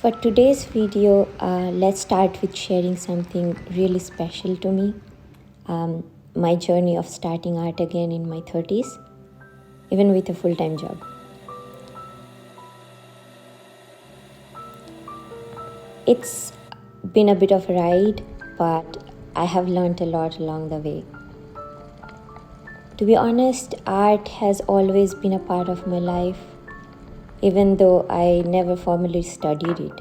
For today's video, let's start with sharing something really special to me. My journey of starting art again in my 30s, even with a full-time job. It's been a bit of a ride, but I have learned a lot along the way. To be honest, art has always been a part of my life, even though I never formally studied it.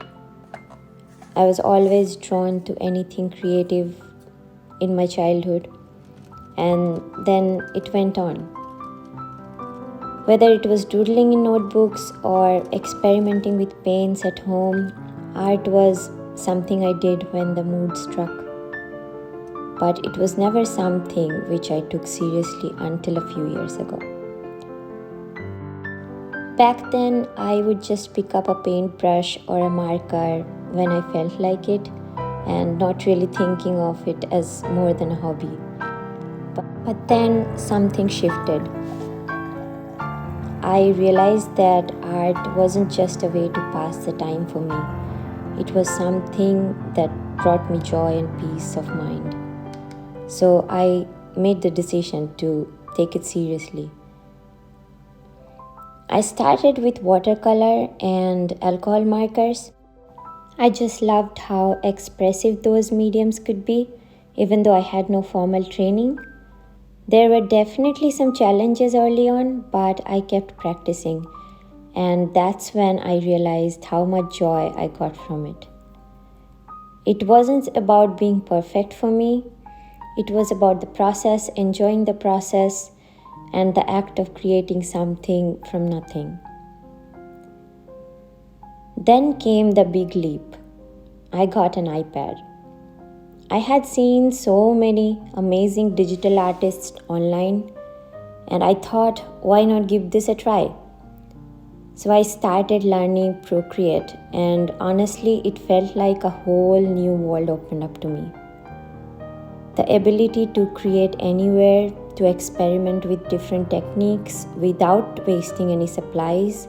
I was always drawn to anything creative in my childhood, and then it went on. Whether it was doodling in notebooks or experimenting with paints at home, art was something I did when the mood struck. But it was never something which I took seriously until a few years ago. Back then, I would just pick up a paintbrush or a marker when I felt like it and not really thinking of it as more than a hobby. But then something shifted. I realized that art wasn't just a way to pass the time for me. It was something that brought me joy and peace of mind. So I made the decision to take it seriously. I started with watercolor and alcohol markers. I just loved how expressive those mediums could be, even though I had no formal training. There were definitely some challenges early on, but I kept practicing, and that's when I realized how much joy I got from it. It wasn't about being perfect for me, it was about the process, enjoying the process, and the act of creating something from nothing. Then came the big leap. I got an iPad. I had seen so many amazing digital artists online, and I thought, why not give this a try? So I started learning Procreate, and honestly, it felt like a whole new world opened up to me. The ability to create anywhere, to experiment with different techniques without wasting any supplies,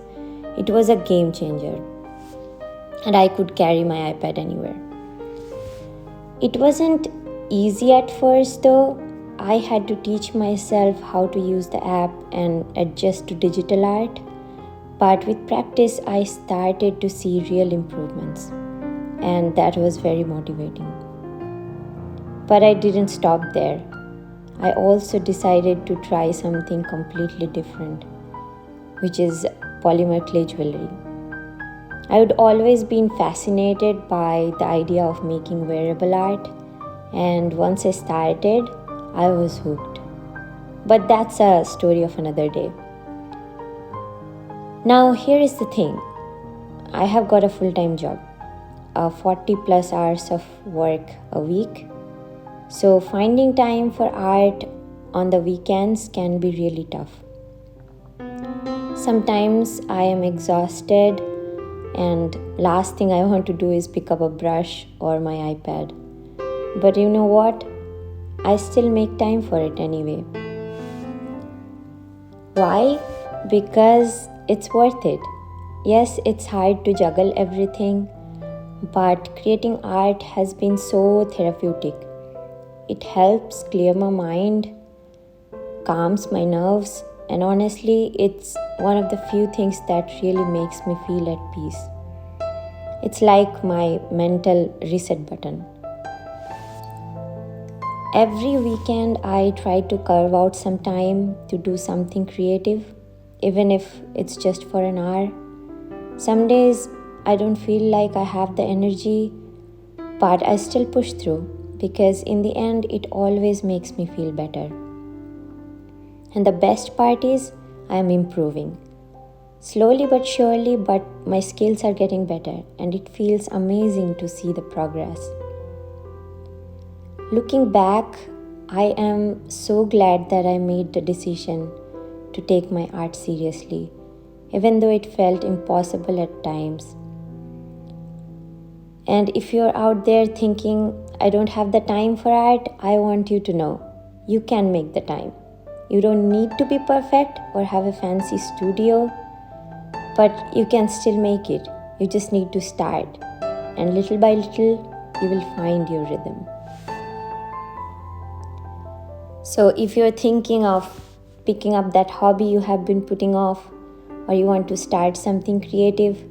it was a game changer. And I could carry my iPad anywhere. It wasn't easy at first though. I had to teach myself how to use the app and adjust to digital art. But with practice, I started to see real improvements. And that was very motivating. But I didn't stop there. I also decided to try something completely different, which is polymer clay jewelry. I would always been fascinated by the idea of making wearable art, and once I started, I was hooked. But that's a story of another day. Now here is the thing. I have got a full-time job, 40 plus hours of work a week. So finding time for art on the weekends can be really tough. Sometimes I am exhausted and last thing I want to do is pick up a brush or my iPad. But you know what? I still make time for it anyway. Why? Because it's worth it. Yes, it's hard to juggle everything, but creating art has been so therapeutic. It helps clear my mind, calms my nerves, and honestly, it's one of the few things that really makes me feel at peace. It's like my mental reset button. Every weekend, I try to carve out some time to do something creative, even if it's just for an hour. Some days, I don't feel like I have the energy, but I still push through because in the end, it always makes me feel better. And the best part is, I am improving. Slowly but surely, but my skills are getting better, and it feels amazing to see the progress. Looking back, I am so glad that I made the decision to take my art seriously, even though it felt impossible at times. And if you're out there thinking, I don't have the time for art, I want you to know, you can make the time. You don't need to be perfect or have a fancy studio, but you can still make it. You just need to start, and little by little, you will find your rhythm. So, if you're thinking of picking up that hobby you have been putting off, or you want to start something creative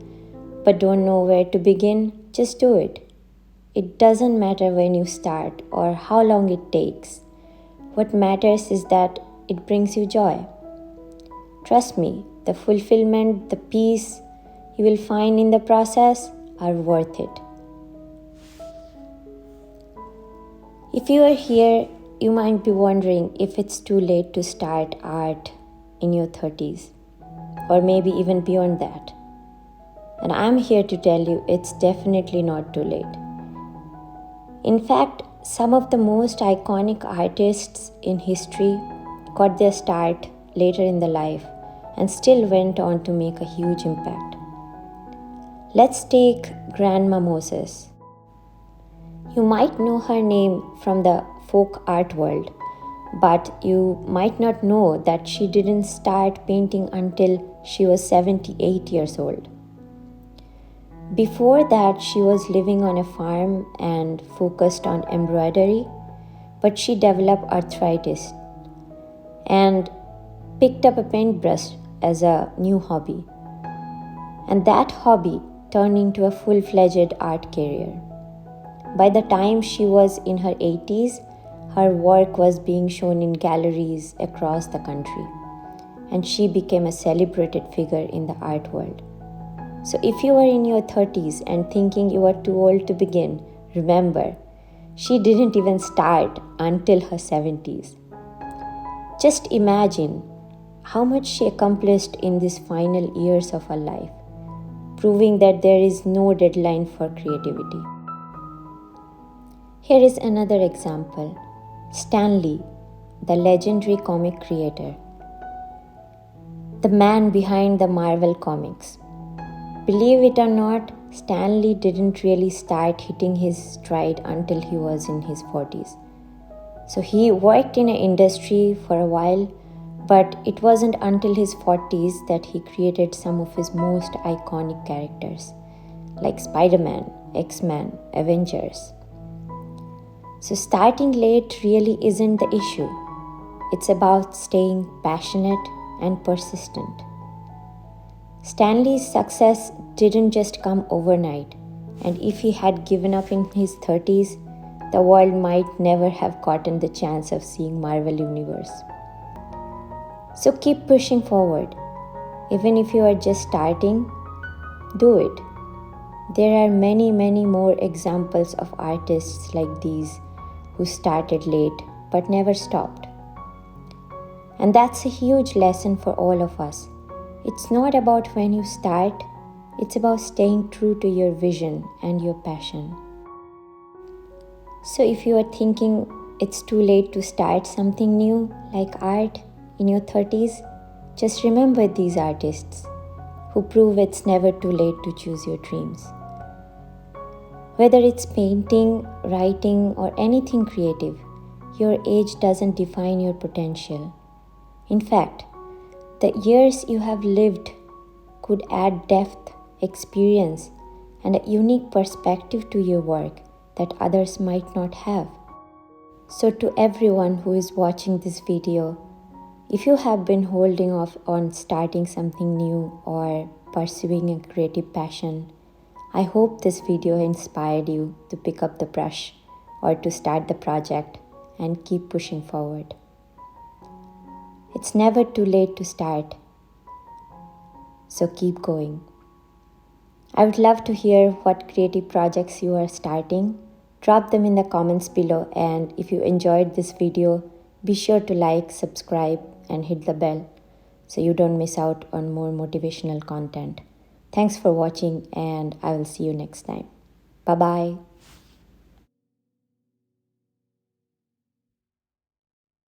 but don't know where to begin, just do it. It doesn't matter when you start or how long it takes. What matters is that it brings you joy. Trust me, the fulfillment, the peace you will find in the process are worth it. If you are here, you might be wondering if it's too late to start art in your 30s, or maybe even beyond that. And I'm here to tell you it's definitely not too late. In fact, some of the most iconic artists in history got their start later in their life and still went on to make a huge impact. Let's take Grandma Moses. You might know her name from the folk art world, but you might not know that she didn't start painting until she was 78 years old. Before that, she was living on a farm and focused on embroidery, but she developed arthritis and picked up a paintbrush as a new hobby. And that hobby turned into a full-fledged art career. By the time she was in her 80s, her work was being shown in galleries across the country, and she became a celebrated figure in the art world. So if you are in your 30s and thinking you are too old to begin, remember, she didn't even start until her 70s. Just imagine how much she accomplished in these final years of her life, proving that there is no deadline for creativity. Here is another example. Stan Lee, the legendary comic creator, the man behind the Marvel comics. Believe it or not, Stan Lee didn't really start hitting his stride until he was in his 40s. So he worked in an industry for a while, but it wasn't until his 40s that he created some of his most iconic characters, like Spider-Man, X-Men, Avengers. So starting late really isn't the issue. It's about staying passionate and persistent. Stan Lee's success didn't just come overnight, and if he had given up in his 30s, the world might never have gotten the chance of seeing Marvel Universe. So keep pushing forward. Even if you are just starting, do it. There are many more examples of artists like these who started late but never stopped. And that's a huge lesson for all of us. It's not about when you start, it's about staying true to your vision and your passion. So if you are thinking it's too late to start something new like art in your 30s, just remember these artists who prove it's never too late to choose your dreams. Whether it's painting, writing, or anything creative, your age doesn't define your potential. In fact, the years you have lived could add depth, experience, and a unique perspective to your work that others might not have. So to everyone who is watching this video, if you have been holding off on starting something new or pursuing a creative passion, I hope this video inspired you to pick up the brush or to start the project and keep pushing forward. It's never too late to start, so keep going. I would love to hear what creative projects you are starting. Drop them in the comments below, and if you enjoyed this video, be sure to like, subscribe, and hit the bell so you don't miss out on more motivational content. Thanks for watching, and I will see you next time. Bye-bye.